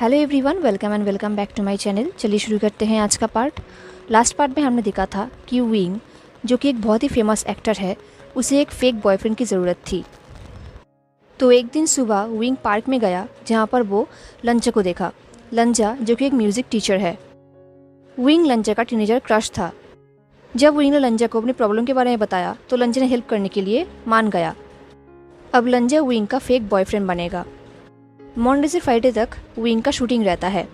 Hello everyone, welcome back to my channel. चलिए शुरू करते हैं आज का पार्ट। लास्ट पार्ट में हमने देखा था कि विंग, जो कि एक बहुत ही फेमस एक्टर है, उसे एक फेक बॉयफ्रेंड की ज़रूरत थी। तो एक दिन सुबह विंग पार्क में गया जहाँ पर वो लंजा को देखा। लंजा जो कि एक म्यूज़िक टीचर है। विंग लंजा का टीनेजर क्रश था। जब विंग ने लंजा को अपनी प्रॉब्लम के बारे में बताया तो लंजा ने हेल्प करने के लिए मान गया। अब लंजा विंग का फेक बॉयफ्रेंड बनेगा। मंडे से फ्राइडे तक विंग का शूटिंग रहता है।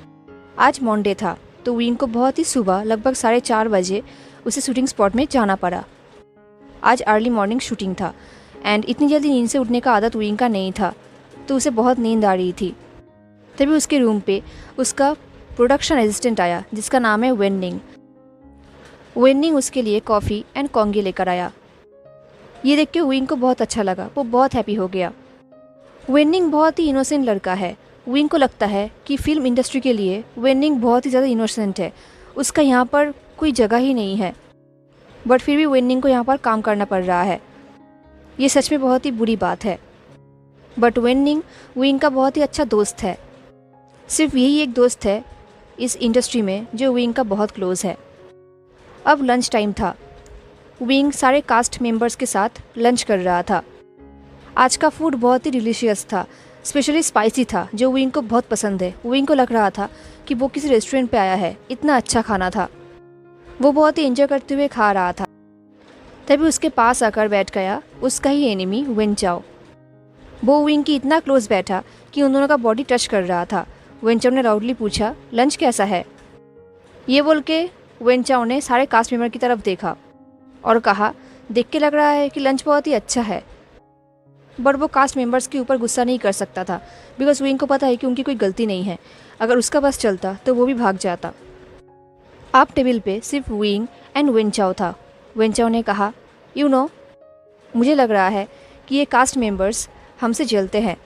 आज मंडे था तो विंग को बहुत ही सुबह लगभग 4:30 बजे उसे शूटिंग स्पॉट में जाना पड़ा। आज अर्ली मॉर्निंग शूटिंग था एंड इतनी जल्दी नींद से उठने का आदत विंग का नहीं था, तो उसे बहुत नींद आ रही थी। तभी उसके रूम पे उसका प्रोडक्शन असिस्टेंट आया जिसका नाम है वेन्निंग। वेन्निंग उसके लिए कॉफ़ी एंड कॉन्गी लेकर आया। ये देख के विंग को बहुत अच्छा लगा, वो बहुत हैप्पी हो गया। वेन्निंग बहुत ही इनोसेंट लड़का है। विंग को लगता है कि फिल्म इंडस्ट्री के लिए वेन्निंग बहुत ही ज़्यादा इनोसेंट है, उसका यहाँ पर कोई जगह ही नहीं है। बट फिर भी वेन्निंग को यहाँ पर काम करना पड़ रहा है। ये सच में बहुत ही बुरी बात है। बट वेन्निंग विंग का बहुत ही अच्छा दोस्त है। सिर्फ यही एक दोस्त है इस इंडस्ट्री में जो विंग का बहुत क्लोज़ है। अब लंच टाइम था। विंग सारे कास्ट मेंबर्स के साथ लंच कर रहा था। आज का फूड बहुत ही डिलीशियस था, स्पेशली स्पाइसी था, जो विंग को बहुत पसंद है। विंग को लग रहा था कि वो किसी रेस्टोरेंट पे आया है, इतना अच्छा खाना था। वो बहुत ही एंजॉय करते हुए खा रहा था। तभी उसके पास आकर बैठ गया उसका ही एनिमी वेन चाओ। वो विंग की इतना क्लोज बैठा कि उन दोनों का बॉडी टच कर रहा था। वेन चाओ ने राउडली पूछा, लंच कैसा है? ये बोल के वेन चाओ ने सारे कास्ट मेंबर की तरफ देखा और कहा, देख के लग रहा है कि लंच बहुत ही अच्छा है। बट वो कास्ट मेंबर्स के ऊपर गुस्सा नहीं कर सकता था, बिकॉज विंग को पता है कि उनकी कोई गलती नहीं है। अगर उसका बस चलता तो वो भी भाग जाता। आप टेबल पे सिर्फ विंग एंड वेन चाओ था। वेन चाओ ने कहा, यू नो, मुझे लग रहा है कि ये कास्ट मेंबर्स हमसे जलते हैं।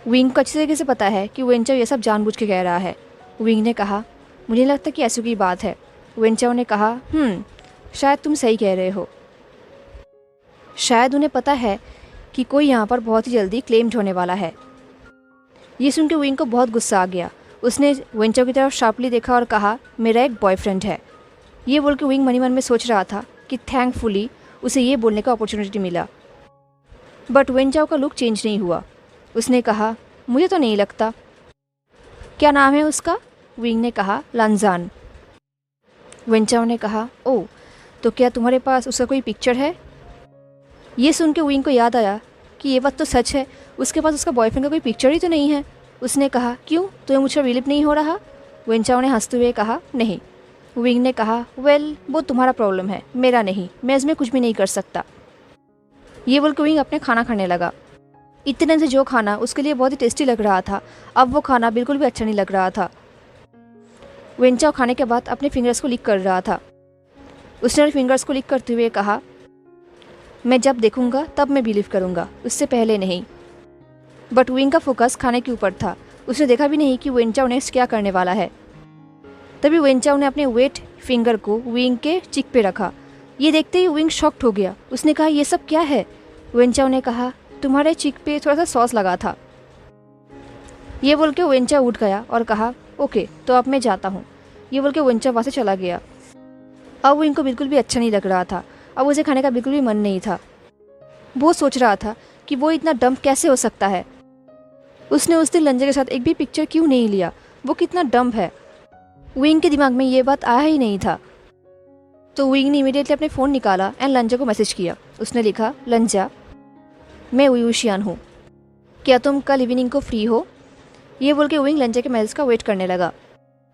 विंग को अच्छी तरीके से पता है कि वेन चाओ ये सब जानबूझ के कह रहा है। विंग ने कहा, मुझे नहीं लगता कि ऐसी कोई बात है। वेन चाओ ने कहा, शायद तुम सही कह रहे हो। शायद उन्हें पता है कि कोई यहाँ पर बहुत ही जल्दी क्लेम्ड होने वाला है। ये सुन के विंग को बहुत गुस्सा आ गया। उसने वेन चाओ की तरफ शार्पली देखा और कहा, मेरा एक बॉयफ्रेंड है। ये बोल के विंग मन ही मन में सोच रहा था कि थैंकफुली उसे ये बोलने का अपॉर्चुनिटी मिला। बट वेन चाओ का लुक चेंज नहीं हुआ। उसने कहा, मुझे तो नहीं लगता। क्या नाम है उसका? विंग ने कहा, लंजान। वेन चाओ ने कहा, ओह, तो क्या तुम्हारे पास उसका कोई पिक्चर है? ये सुन के विंग को याद आया कि ये बात तो सच है, उसके पास उसका बॉयफ्रेंड का कोई पिक्चर ही तो नहीं है। उसने कहा, क्यों, तुम्हें मुझसे बिलीव नहीं हो रहा? वेन चाओ ने हंसते हुए कहा, नहीं। विंग ने कहा, वेल, वो तुम्हारा प्रॉब्लम है, मेरा नहीं, मैं इसमें कुछ भी नहीं कर सकता। ये बोल के विंग अपने खाना खाने लगा। इतने से जो खाना उसके लिए बहुत ही टेस्टी लग रहा था, अब वो खाना बिल्कुल भी अच्छा नहीं लग रहा था। वेन चाओ खाने के बाद अपने फिंगर्स को लिक कर रहा था। उसने फिंगर्स को लिक करते हुए कहा, मैं जब देखूंगा तब मैं बिलीव करूंगा, उससे पहले नहीं। बट विंग का फोकस खाने के ऊपर था। उसने देखा भी नहीं कि वेन चाओ नेक्स्ट क्या करने वाला है। तभी वेन चाओ ने अपने वेट फिंगर को विंग के चिक पे रखा। ये देखते ही विंग शॉक्ड हो गया। उसने कहा, ये सब क्या है? वेन चाओ ने कहा, तुम्हारे चिक पे थोड़ा सा सॉस लगा था। ये बोल के वेन चाओ उठ गया और कहा, ओके, तो अब मैं जाता हूँ। ये बोल के वेन चाओ वहाँ से चला गया। अब विंग को बिल्कुल भी अच्छा नहीं लग रहा था। अब उसे खाने का बिल्कुल भी मन नहीं था। वो सोच रहा था कि वो इतना डम्प कैसे हो सकता है। उसने उस दिन लंजा के साथ एक भी पिक्चर क्यों नहीं लिया? वो कितना डम्प है। विंग के दिमाग में ये बात आया ही नहीं था। तो विंग ने इमीडिएटली अपने फ़ोन निकाला एंड लंजा को मैसेज किया। उसने लिखा, लंजा, मैं वुयुशियान हूँ, क्या तुम कल इवनिंग को फ्री हो? ये बोल के विंग लंजा के मैसेज का वेट करने लगा।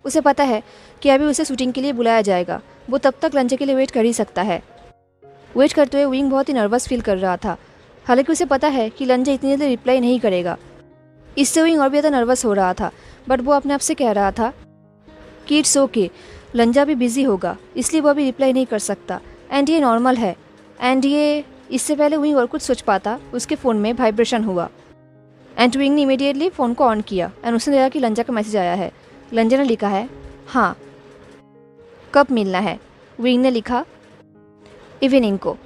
उसे पता है कि अभी उसे शूटिंग के लिए बुलाया जाएगा। वो तब तक लंजा के लिए वेट कर ही सकता है। वेट करते हुए विंग बहुत ही नर्वस फील कर रहा था। हालांकि उसे पता है कि लंजा इतनी जल्दी रिप्लाई नहीं करेगा। इससे विंग और भी ज़्यादा नर्वस हो रहा था। बट वो अपने आप से कह रहा था कि इट्स ओके, लंजा भी बिजी होगा, इसलिए वो अभी रिप्लाई नहीं कर सकता एंड ये नॉर्मल है। एंड ये इससे पहले विंग और कुछ सोच पाता, उसके फ़ोन में वाइब्रेशन हुआ एंड विंग ने इमीडिएटली फ़ोन को ऑन किया एंड उसने देखा कि लंजा का मैसेज आया है। लंजा ने लिखा है, हाँ, कब मिलना है? विंग ने लिखा, इवनिंग को,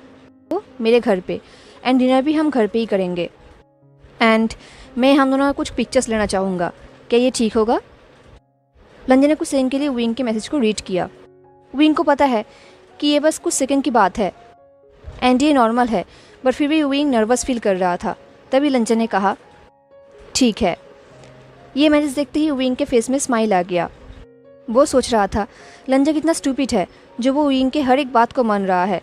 तो मेरे घर पे, एंड डिनर भी हम घर पे ही करेंगे। एंड मैं हम दोनों कुछ पिक्चर्स लेना चाहूँगा। क्या ये ठीक होगा? लंजा ने कुछ सेकंड के लिए विंग के मैसेज को रीड किया। विंग को पता है कि ये बस कुछ सेकंड की बात है एंड ये नॉर्मल है, बट फिर भी विंग नर्वस फील कर रहा था। तभी लंजा ने कहा, ठीक है। ये मैसेज देखते ही विंग के फेस में स्माइल आ गया। वो सोच रहा था लंजा कितना स्टूपिड है जो वो विंग के हर एक बात को मान रहा है।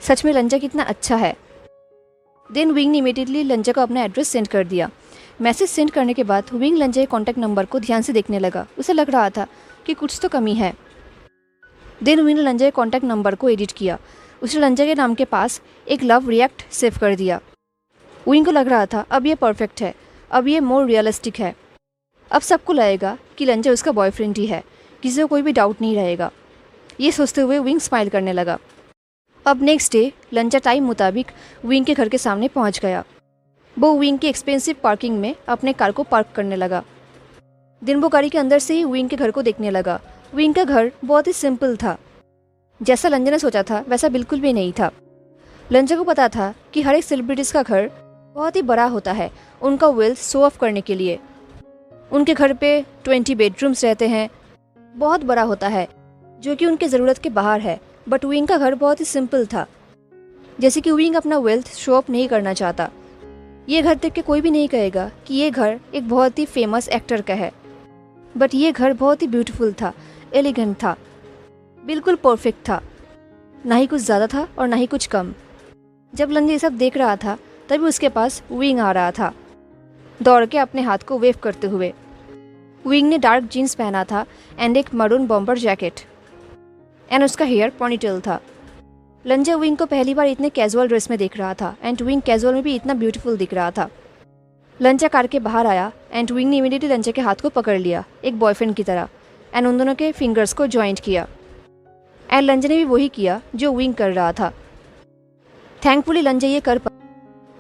सच में लंजा कितना अच्छा है। देन विंग ने इमीडिएटली लंजा को अपना एड्रेस सेंड कर दिया। मैसेज सेंड करने के बाद विंग लंजा के कॉन्टैक्ट नंबर को ध्यान से देखने लगा। उसे लग रहा था कि कुछ तो कमी है। देन विंग ने लंजा के कॉन्टैक्ट नंबर को एडिट किया। उसने लंजा के नाम के पास एक लव रिएक्ट सेव कर दिया। विंग को लग रहा था अब ये परफेक्ट है, अब ये मोर रियलिस्टिक है। अब सबको लगेगा कि लंजा उसका बॉयफ्रेंड ही है, किसी को कोई भी डाउट नहीं रहेगा। ये सोचते हुए विंग स्माइल करने लगा। अब नेक्स्ट डे लंजा टाइम मुताबिक विंग के घर के सामने पहुंच गया। वो विंग की एक्सपेंसिव पार्किंग में अपने कार को पार्क करने लगा। दिन वो गाड़ी के अंदर से ही विंग के घर को देखने लगा। विंग का घर बहुत ही सिंपल था। जैसा लंजा ने सोचा था वैसा बिल्कुल भी नहीं था। लंजा को पता था कि हर एक सेलिब्रिटीज़ का घर बहुत ही बड़ा होता है उनका वेल्थ शो ऑफ करने के लिए। उनके घर पे 20 बेडरूम्स रहते हैं, बहुत बड़ा होता है जो कि उनके ज़रूरत के बाहर है। बट विंग का घर बहुत ही सिंपल था। जैसे कि विंग अपना वेल्थ शो ऑफ नहीं करना चाहता। ये घर देख के कोई भी नहीं कहेगा कि ये घर एक बहुत ही फेमस एक्टर का है, बट ये घर बहुत ही ब्यूटीफुल था, एलिगेंट था, बिल्कुल परफेक्ट था। ना ही कुछ ज़्यादा था और ना ही कुछ कम। जब लंजा ये सब देख रहा था तभी उसके पास विंग आ रहा था, दौड़ के अपने हाथ को वेव करते हुए। विंग ने डार्क जीन्स पहना था एंड एक मरून बॉम्बर जैकेट एंड उसका हेयर पोनीटेल था। लंजा विंग को पहली बार इतने कैजुअल ड्रेस में देख रहा था एंड विंग कैजुअल में भी इतना ब्यूटीफुल दिख रहा था। लंजा कार के बाहर आया एंड विंग ने इमीडिएटली लंजा के हाथ को पकड़ लिया एक बॉयफ्रेंड की तरह एंड उन दोनों के फिंगर्स को जॉइंट किया एंड लंजा ने भी वही किया जो विंग कर रहा था। थैंकफुली लंजा ये कर पाया।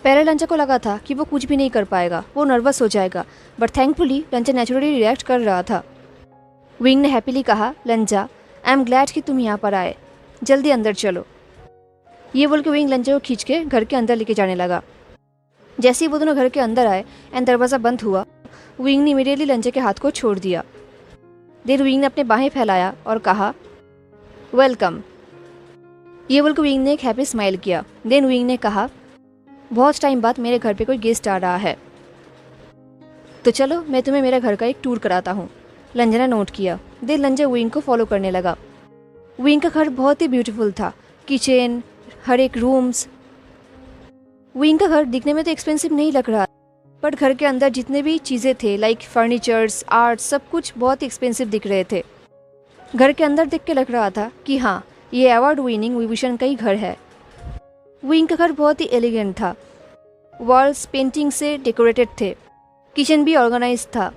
पहले लंजा को लगा था कि वो कुछ भी नहीं कर पाएगा, वो नर्वस हो जाएगा, बट थैंकफुली लंजा नेचुरली रिएक्ट कर रहा था। विंग ने हैप्पीली कहा, लंजा आई एम ग्लैड कि तुम यहाँ पर आए, जल्दी अंदर चलो। ये बोल के विंग लंजा को खींच के घर के अंदर लेके जाने लगा। जैसे ही वो दोनों घर के अंदर आए एंड दरवाज़ा बंद हुआ, विंग ने इमीडिएटली लंजा के हाथ को छोड़ दिया। देन विंग ने अपने बाहें फैलाया और कहा, वेलकम। ये बोल के विंग ने एक हैप्पी स्माइल किया। देन विंग ने कहा, बहुत टाइम बाद मेरे घर पे कोई गेस्ट आ रहा है, तो चलो मैं तुम्हें मेरे घर का एक टूर कराता हूँ। लंजा ने नोट किया। देन लंजा विंग को फॉलो करने लगा। विंग का घर बहुत ही ब्यूटीफुल था, किचन, हर एक रूम्स। विंग का घर दिखने में तो एक्सपेंसिव नहीं लग रहा, बट घर के अंदर जितने भी चीज़ें थे लाइक फर्नीचर्स, आर्ट, सब कुछ बहुत ही एक्सपेंसिव दिख रहे थे। घर के अंदर देख के लग रहा था कि हाँ, ये अवार्ड विनिंग विभूषण का ही घर है। विंग का घर बहुत ही एलिगेंट था। वॉल्स पेंटिंग से डेकोरेटेड थे, किचन भी ऑर्गेनाइज था,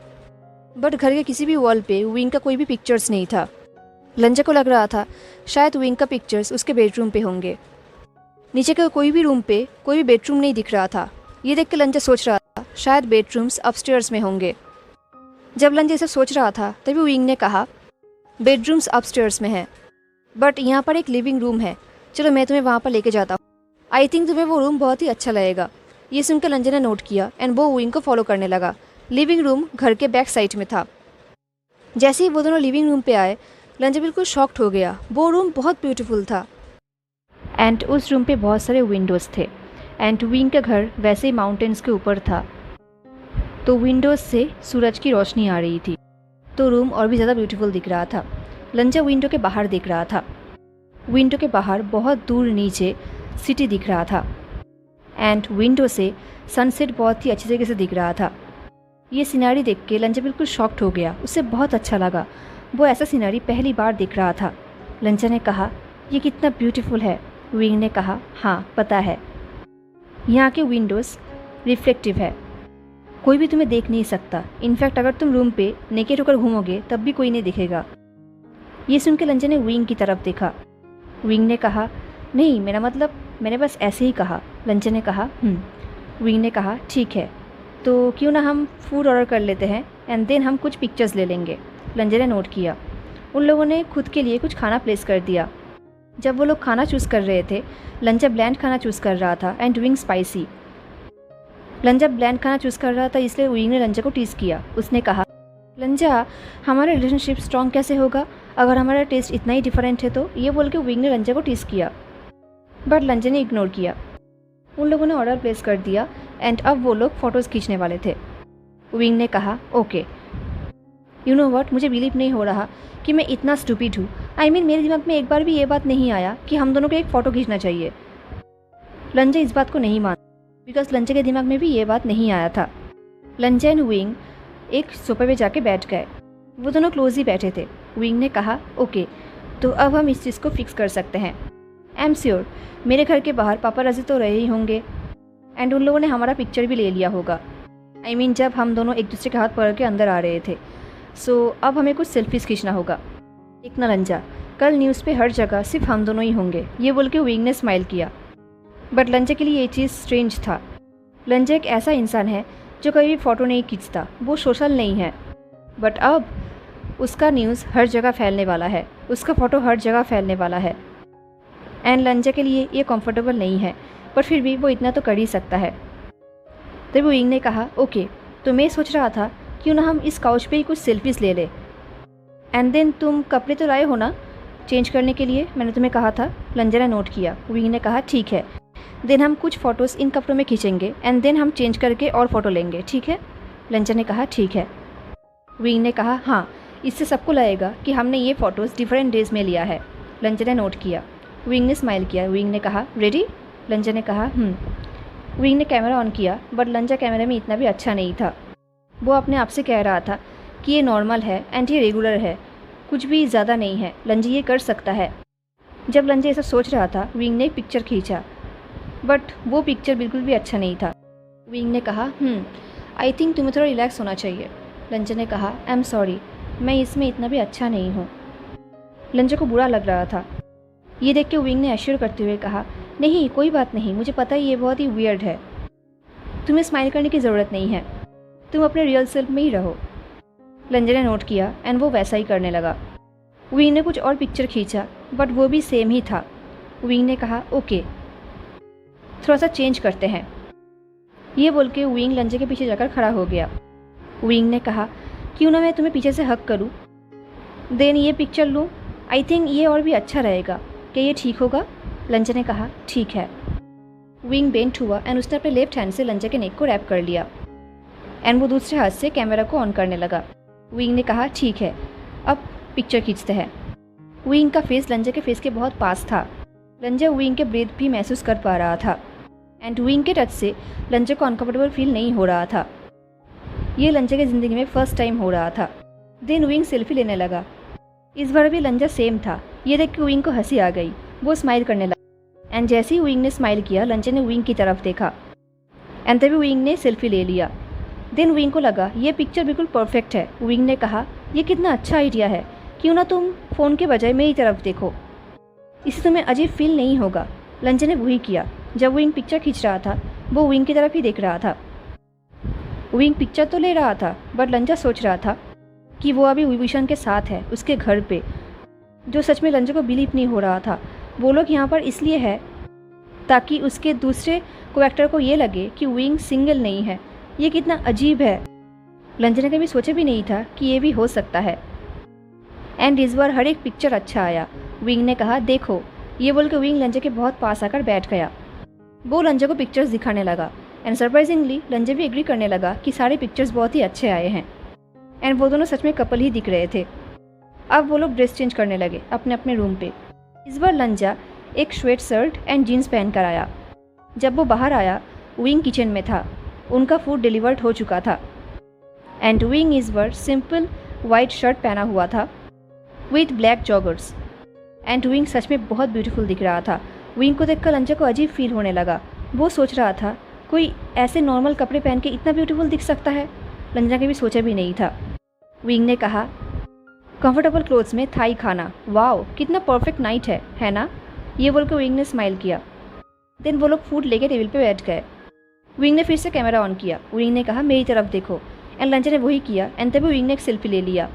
बट घर के किसी भी वॉल पे विंग का कोई भी पिक्चर्स नहीं था। लंजा को लग रहा था शायद विंग का पिक्चर्स उसके बेडरूम पे होंगे। नीचे के कोई भी रूम पे कोई भी बेडरूम नहीं दिख रहा था। ये देख के लंजा सोच रहा था शायद बेडरूम्स अपस्टेयर्स में होंगे। जब लंजा ये सब सोच रहा था तभी विंग ने कहा, बेडरूम्स अपस्टेयर्स में हैं, बट यहाँ पर एक लिविंग रूम है, चलो मैं तुम्हें वहाँ पर लेके जाता हूँ। आई थिंक तुम्हें वो रूम बहुत ही अच्छा लगेगा। ये सुनकर लंजा ने नोट किया एंड वो विंग को फॉलो करने लगा। लिविंग रूम घर के बैक साइड में था। जैसे ही वो दोनों लिविंग रूम पे आए, लंजा बिल्कुल शॉक्ड हो गया। वो रूम बहुत ब्यूटीफुल था एंड उस रूम पे बहुत सारे विंडोज़ थे एंड विंग का घर वैसे ही माउंटेन्स के ऊपर था, तो विंडोज़ से सूरज की रोशनी आ रही थी, तो रूम और भी ज़्यादा ब्यूटीफुल दिख रहा था। लंजा विंडो के बाहर देख रहा था। विंडो के बाहर बहुत दूर नीचे सिटी दिख रहा था एंड विंडो से सनसेट बहुत ही अच्छी तरीके से दिख रहा था। ये सीनरी देख के लंजा बिल्कुल शॉक्ड हो गया। उसे बहुत अच्छा लगा। वो ऐसा सीनरी पहली बार दिख रहा था। लंजा ने कहा, ये कितना ब्यूटीफुल है। विंग ने कहा, हाँ पता है, यहाँ के विंडोज़ रिफ्लेक्टिव है, कोई भी तुम्हें देख नहीं सकता। इनफैक्ट अगर तुम रूम पे नेकेड होकर घूमोगे तब भी कोई नहीं दिखेगा। ये सुन के लंजा ने विंग की तरफ देखा। विंग ने कहा, नहीं मेरा मतलब मैंने बस ऐसे ही कहा। लंजा ने कहा, विंग ने कहा, ठीक है, तो क्यों ना हम फूड ऑर्डर कर लेते हैं एंड देन हम कुछ पिक्चर्स ले लेंगे। लंजा ने नोट किया। उन लोगों ने खुद के लिए कुछ खाना प्लेस कर दिया। जब वो लोग खाना चूज़ कर रहे थे, लंजा ब्लैंड खाना चूज़ कर रहा था एंड विंग स्पाइसी। लंजा ब्लैंड खाना चूज़ कर रहा था, इसलिए विंग ने लंजा को टीज़ किया। उसने कहा, लंजा, हमारा रिलेशनशिप स्ट्रॉन्ग कैसे होगा अगर हमारा टेस्ट इतना ही डिफरेंट है तो? ये बोल के विंग ने लंजा को टीस किया, बट लंजा ने इग्नोर किया। उन लोगों ने ऑर्डर प्लेस कर दिया एंड अब वो लोग फ़ोटोज़ खींचने वाले थे। विंग ने कहा, ओके यू नो व्हाट, मुझे बिलीव नहीं हो रहा कि मैं इतना स्टूपिड हूँ। आई मीन मेरे दिमाग में एक बार भी ये बात नहीं आया कि हम दोनों को एक फ़ोटो खींचना चाहिए। लंजा इस बात को नहीं मान, बिकॉज लंजा के दिमाग में भी ये बात नहीं आया था। लंजा एंड विंग एक सोफे पे जाके बैठ गए। वो दोनों क्लोज ही बैठे थे। विंग ने कहा, ओके तो अब हम इस चीज़ को फिक्स कर सकते हैं। आई एम श्योर मेरे घर के बाहर पापाराज़ी तो रहे ही होंगे एंड उन लोगों ने हमारा पिक्चर भी ले लिया होगा। आई मीन जब हम दोनों एक दूसरे के हाथ पकड़ के अंदर आ रहे थे। सो अब हमें कुछ सेल्फीज़ खींचना होगा। एक ना लंजा, कल न्यूज़ पे हर जगह सिर्फ हम दोनों ही होंगे। ये बोल के विंग ने स्माइल किया, बट लंजा के लिए ये चीज़ स्ट्रेंज था। लंजा एक ऐसा इंसान है जो कभी भी फ़ोटो नहीं खींचता, वो सोशल नहीं है, बट अब उसका न्यूज़ हर जगह फैलने वाला है, उसका फ़ोटो हर जगह फैलने वाला है। एंड लंजा के लिए ये कंफर्टेबल नहीं है, पर फिर भी वो इतना तो कर ही सकता है। तभी विंग ने कहा, ओके तो मैं सोच रहा था क्यों ना हम इस काउच पे ही कुछ सेल्फीज़ ले ले। एंड देन तुम कपड़े तो लाए हो ना चेंज करने के लिए, मैंने तुम्हें कहा था। लंजा ने नोट किया। विंग ने कहा, ठीक है देन हम कुछ फ़ोटोज़ इन कपड़ों में खींचेंगे एंड देन हम चेंज करके और फ़ोटो लेंगे, ठीक है? लंजा ने कहा, ठीक है। विंग ने कहा, हाँ इससे सबको लगेगा कि हमने ये फ़ोटोज़ डिफरेंट डेज में लिया है। लंजा ने नोट किया। विंग ने स्माइल किया। विंग ने कहा, रेडी? लंजा ने कहा, विंग ने कैमरा ऑन किया, बट लंजा कैमरे में इतना भी अच्छा नहीं था। वो अपने आप से कह रहा था कि ये नॉर्मल है एंड ये रेगुलर है, कुछ भी ज़्यादा नहीं है, लंजा ये कर सकता है। जब लंजा ऐसा सोच रहा था, विंग ने एक पिक्चर खींचा, बट वो पिक्चर बिल्कुल भी अच्छा नहीं था। विंग ने कहा, आई थिंक तुम्हें थोड़ा रिलैक्स होना चाहिए। लंजा ने कहा, आई एम सॉरी मैं इसमें इतना भी अच्छा नहीं हूँ। लंजा को बुरा लग रहा था। ये देख के विंग ने एश्योर करते हुए कहा, नहीं कोई बात नहीं, मुझे पता है ये बहुत ही वियर्ड है, तुम्हें स्माइल करने की ज़रूरत नहीं है, तुम अपने रियल सेल्फ में ही रहो। लंजा ने नोट किया एंड वो वैसा ही करने लगा। विंग ने कुछ और पिक्चर खींचा, बट वो भी सेम ही था। विंग ने कहा, ओके थोड़ा सा चेंज करते हैं। ये बोल के विंग लंजा के पीछे जाकर खड़ा हो गया। विंग ने कहा, क्यों ना मैं तुम्हें पीछे से हक करूं, देन ये पिक्चर लूं, आई थिंक ये और भी अच्छा रहेगा, क्या ये ठीक होगा? लंजा ने कहा, ठीक है। विंग बेंट हुआ एंड उसने अपने लेफ्ट हैंड से लंजा के नेक को रैप कर लिया एंड वो दूसरे हाथ से कैमरा को ऑन करने लगा। विंग ने कहा, ठीक है अब पिक्चर खींचते हैं। विंग का फेस लंजा के फेस के बहुत पास था। लंजा विंग के ब्रेथ भी महसूस कर पा रहा था एंड विंग के टच से लंजा को अनकम्फर्टेबल फील नहीं हो रहा था। ये लंजा की ज़िंदगी में फर्स्ट टाइम हो रहा था। देन विंग सेल्फी लेने लगा। इस बार भी लंजा सेम था। ये देख के विंग को हंसी आ गई, वो स्माइल करने लगा एंड जैसे ही विंग ने स्माइल किया, लंजा ने विंग की तरफ देखा एंड तभी विंग ने सेल्फी ले लिया। देन विंग को लगा ये पिक्चर बिल्कुल परफेक्ट है। विंग ने कहा, ये कितना अच्छा आइडिया है, क्यों ना तुम फ़ोन के बजाय मेरी तरफ देखो, इससे तुम्हें अजीब फील नहीं होगा। लंजा ने वही किया। जब विंग पिक्चर खींच रहा था, वो विंग की तरफ ही देख रहा था। विंग पिक्चर तो ले रहा था, बट लंजा सोच रहा था कि वो अभी विभूषण के साथ है, उसके घर पे, जो सच में लंजा को बिलीव नहीं हो रहा था। वो लोग यहाँ पर इसलिए है ताकि उसके दूसरे को एक्टर को ये लगे कि विंग सिंगल नहीं है। ये कितना अजीब है। लंजा ने कभी सोचा भी नहीं था कि ये भी हो सकता है। एंड इस बार हर एक पिक्चर अच्छा आया। विंग ने कहा, देखो। ये बोल के विंग लंजा के बहुत पास आकर बैठ गया। वो लंजा को पिक्चर्स दिखाने लगा एंड सरप्राइजिंगली लंजा भी एग्री करने लगा कि सारे पिक्चर्स बहुत ही अच्छे आए हैं एंड वो दोनों सच में कपल ही दिख रहे थे। अब वो लोग ड्रेस चेंज करने लगे अपने अपने रूम पे। इस बार लंजा एक स्वेट शर्ट एंड जीन्स पहन कर आया। जब वो बाहर आया, विंग किचन में था, उनका फूड डिलीवर्ड हो चुका था एंड विंग इस बार सिंपल वाइट शर्ट पहना हुआ था विथ ब्लैक जॉगर्स एंड विंग सच में बहुत ब्यूटीफुल दिख रहा था। विंग को देखकर लंजा को अजीब फील होने लगा। वो सोच रहा था कोई ऐसे नॉर्मल कपड़े पहन के इतना ब्यूटीफुल दिख सकता है, लंजा ने भी सोचा भी नहीं था। विंग ने कहा, कंफर्टेबल क्लोथ्स में थाई खाना, वाओ कितना परफेक्ट नाइट है ना? ये बोल के विंग ने स्माइल किया। देन वो लोग फूड लेके टेबल पे बैठ गए। विंग ने फिर से कैमरा ऑन किया। विंग ने कहा, मेरी तरफ देखो एंड लंजा ने वही किया एंड तभी विंग ने एक सेल्फी ले लिया।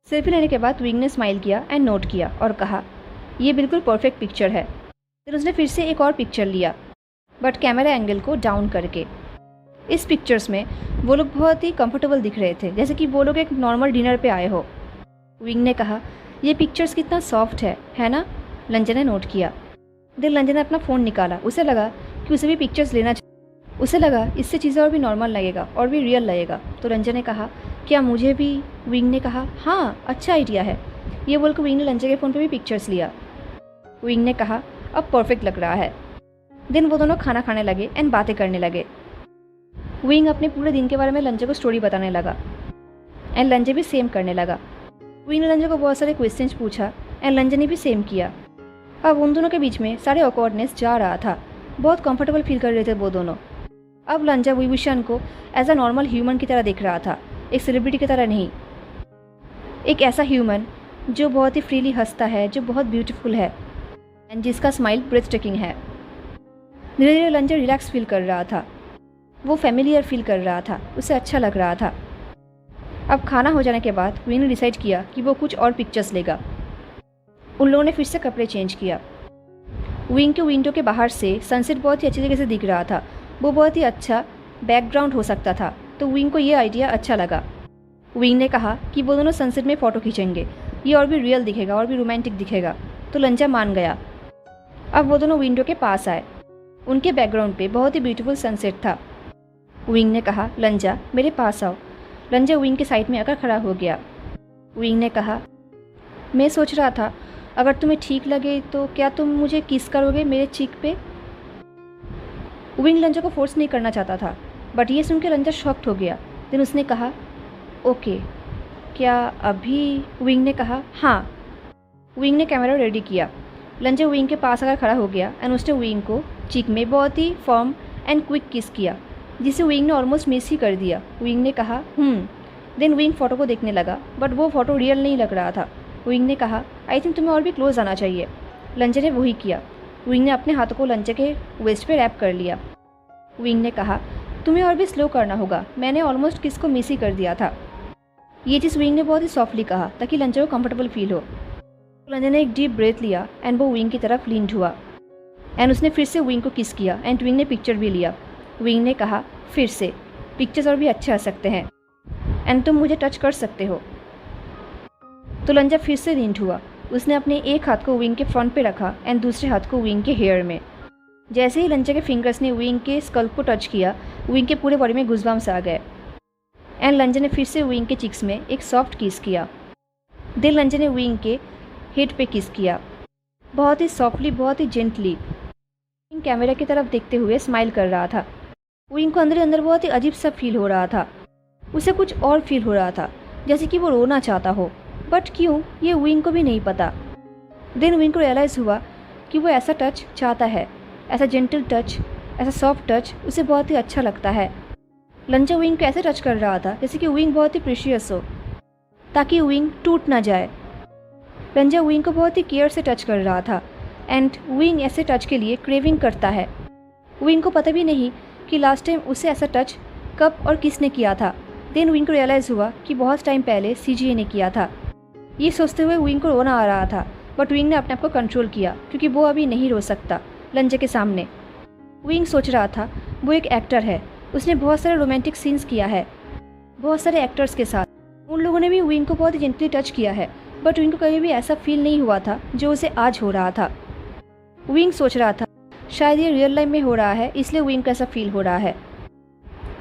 सेल्फी लेने के बाद विंग ने स्माइल किया एंड नोट किया और कहा, ये बिल्कुल परफेक्ट पिक्चर है। फिर उसने फिर से एक और पिक्चर लिया, बट कैमरा एंगल को डाउन करके। इस पिक्चर्स में वो लोग बहुत ही कंफर्टेबल दिख रहे थे, जैसे कि वो लोग एक नॉर्मल डिनर पे आए हो। विंग ने कहा, ये पिक्चर्स कितना सॉफ्ट है ना? लंजन ने नोट किया। देन लंजन ने अपना फ़ोन निकाला। उसे लगा कि उसे भी पिक्चर्स लेना चाहिए। उसे लगा इससे चीज़ें और भी नॉर्मल लगेगा और भी रियल लगेगा। तो लंजन ने कहा, क्या मुझे भी? विंग ने कहा, हाँ अच्छा आइडिया है। ये बोलकर विंग ने लंजन के फ़ोन पर भी पिक्चर्स लिया। विंग ने कहा, अब परफेक्ट लग रहा है। दिन वो दोनों खाना खाने लगे एंड बातें करने लगे। विंग अपने पूरे दिन के बारे में लंजन को स्टोरी बताने लगा एंड लंजन भी सेम करने लगा। विंग ने लंजन को बहुत सारे क्वेश्चंस पूछा एंड लंजन ने भी सेम किया। अब उन दोनों के बीच में सारे ऑकवर्डनेस जा रहा था। बहुत कंफर्टेबल फील कर रहे थे वो दोनों। अब लंजन विभूषण को एज अ नॉर्मल ह्यूमन की तरह देख रहा था, एक सेलिब्रिटी की तरह नहीं। एक ऐसा ह्यूमन जो बहुत ही फ्रीली हंसता है, जो बहुत ब्यूटीफुल है एंड जिसका स्माइल ब्रेथ टेकिंग है। धीरे धीरे लंजन रिलैक्स फील कर रहा था, वो फेमिलियर फील कर रहा था, उसे अच्छा लग रहा था। अब खाना हो जाने के बाद विंग ने डिसाइड किया कि वो कुछ और पिक्चर्स लेगा। उन लोगों ने फिर से कपड़े चेंज किया। विंग के विंडो के बाहर से सनसेट बहुत ही अच्छी तरीके से दिख रहा था। वो बहुत ही अच्छा बैकग्राउंड हो सकता था, तो विंग को ये आइडिया अच्छा लगा। विंग ने कहा कि वो दोनों सनसेट में फ़ोटो खींचेंगे, ये और भी रियल दिखेगा और भी रोमांटिक दिखेगा। तो लंजा मान गया। अब वो दोनों विंडो के पास आए। उनके बैकग्राउंड पे बहुत ही ब्यूटीफुल सनसेट था। विंग ने कहा, लंजा मेरे पास आओ। लंजा विंग के साइड में आकर खड़ा हो गया। विंग ने कहा, मैं सोच रहा था अगर तुम्हें ठीक लगे तो क्या तुम मुझे किस करोगे मेरे चीक पे? विंग लंजा को फोर्स नहीं करना चाहता था, बट ये सुनकर लंजा शॉक्ड हो गया। देन उसने कहा, ओके क्या अभी? विंग ने कहा, हाँ। विंग ने कैमरा रेडी किया। लंजा विंग के पास आकर खड़ा हो गया एंड उसने विंग को चीक में बहुत ही फर्म एंड क्विक किस किया, जिसे विंग ने ऑलमोस्ट मिस ही कर दिया। विंग ने कहा, देन विंग फ़ोटो को देखने लगा, बट वो फ़ोटो रियल नहीं लग रहा था। विंग ने कहा, आई थिंक तुम्हें और भी क्लोज आना चाहिए। लंजा ने वही किया। विंग ने अपने हाथों को लंजा के वेस्ट पे रैप कर लिया। विंग ने कहा, तुम्हें और भी स्लो करना होगा, मैंने ऑलमोस्ट किस को मिस ही कर दिया था। ये चीज़ विंग ने बहुत ही सॉफ्टली कहा ताकि लंजा को कंफर्टेबल फील हो। लंजा ने एक डीप ब्रेथ लिया एंड वो विंग की तरफ लीन हुआ एंड उसने फिर से विंग को किस किया एंड विंग ने पिक्चर भी लिया। विंग ने कहा, फिर से पिक्चर्स और भी अच्छे आ सकते हैं एंड तुम मुझे टच कर सकते हो। तो लंजा फिर से लीन हुआ। उसने अपने एक हाथ को विंग के फ्रंट पे रखा एंड दूसरे हाथ को विंग के हेयर में। जैसे ही लंजा के फिंगर्स ने विंग के स्कल्प को टच किया, विंग के पूरे बॉडी में गुज़बम्स आ गए एंड लंजा ने फिर से विंग के चिक्स में एक सॉफ्ट किस किया। देन लंजा ने विंग के हेड पे किस किया, बहुत ही सॉफ्टली, बहुत ही जेंटली। विंग कैमरा की तरफ देखते हुए स्माइल कर रहा था। विंग को अंदर अंदर बहुत ही अजीब सा फील हो रहा था। उसे कुछ और फील हो रहा था, जैसे कि वो रोना चाहता हो, बट क्यों ये विंग को भी नहीं पता। देन विंग को रियलाइज़ हुआ कि वो ऐसा टच चाहता है, ऐसा जेंटल टच, ऐसा सॉफ्ट टच उसे बहुत ही अच्छा लगता है। लंजा विंग को ऐसे टच कर रहा था जैसे कि विंग बहुत ही प्रीशियस हो, ताकि विंग टूट ना जाए। लंजा विंग को बहुत ही केयर से टच कर रहा था एंड विंग ऐसे टच के लिए क्रेविंग करता है। विंग को पता भी नहीं कि लास्ट टाइम उसे ऐसा टच कब और किसने किया था। देन विंग को रियलाइज़ हुआ कि बहुत टाइम पहले सीजीए ने किया था। ये सोचते हुए विंग को रोना आ रहा था, बट विंग ने अपने आप को कंट्रोल किया क्योंकि वो अभी नहीं रो सकता लंजा के सामने। विंग सोच रहा था वो एक एक्टर है, उसने बहुत सारे रोमांटिक सीन्स किया है बहुत सारे एक्टर्स के साथ। उन लोगों ने भी विंग को बहुत ही जेंटली टच किया है, बट विंग को कभी भी ऐसा फील नहीं हुआ था जो उसे आज हो रहा था। विंग सोच रहा था शायद ये रियल लाइफ में हो रहा है, इसलिए विंग को ऐसा फील हो रहा है।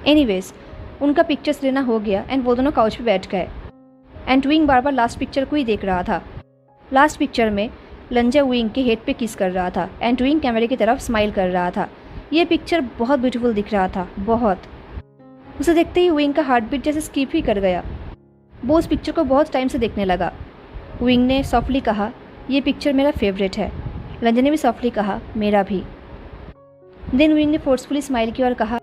एनीवेज, उनका पिक्चर्स लेना हो गया एंड वो दोनों काउच पे बैठ गए and wing bar bar last picture को ही देख रहा था। लास्ट पिक्चर में लंजा विंग के हेड पे किस कर रहा था एंड विंग कैमरे की तरफ स्माइल कर रहा था। ये पिक्चर बहुत ब्यूटीफुल दिख रहा था, बहुत। उसे देखते ही विंग का हार्ट बीट जैसे स्किप ही कर गया। वो उस पिक्चर को बहुत टाइम से देखने लगा। विंग ने सॉफ्टली कहा, ये पिक्चर मेरा फेवरेट है। लंजा ने भी सॉफ्टली कहा, मेरा भी। देन विंग ने फोर्सफुली स्माइल किया और कहा,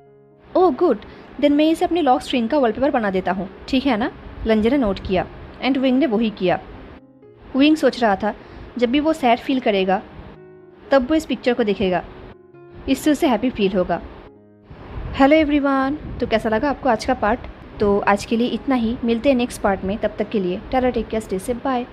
ओह गुड, देन मैं इसे अपनी लॉक स्क्रीन का वॉलपेपर बना देता हूँ, ठीक है ना? लंजा ने नोट किया एंड विंग ने वही किया। विंग सोच रहा था जब भी वो सैड फील करेगा तब वो इस पिक्चर को देखेगा, इससे उसे हैप्पी फील होगा। हेलो एवरीवन, तो कैसा लगा आपको आज का पार्ट? तो आज के लिए इतना ही, मिलते हैं नेक्स्ट पार्ट में। तब तक के लिए tata, take care, stay safe, bye.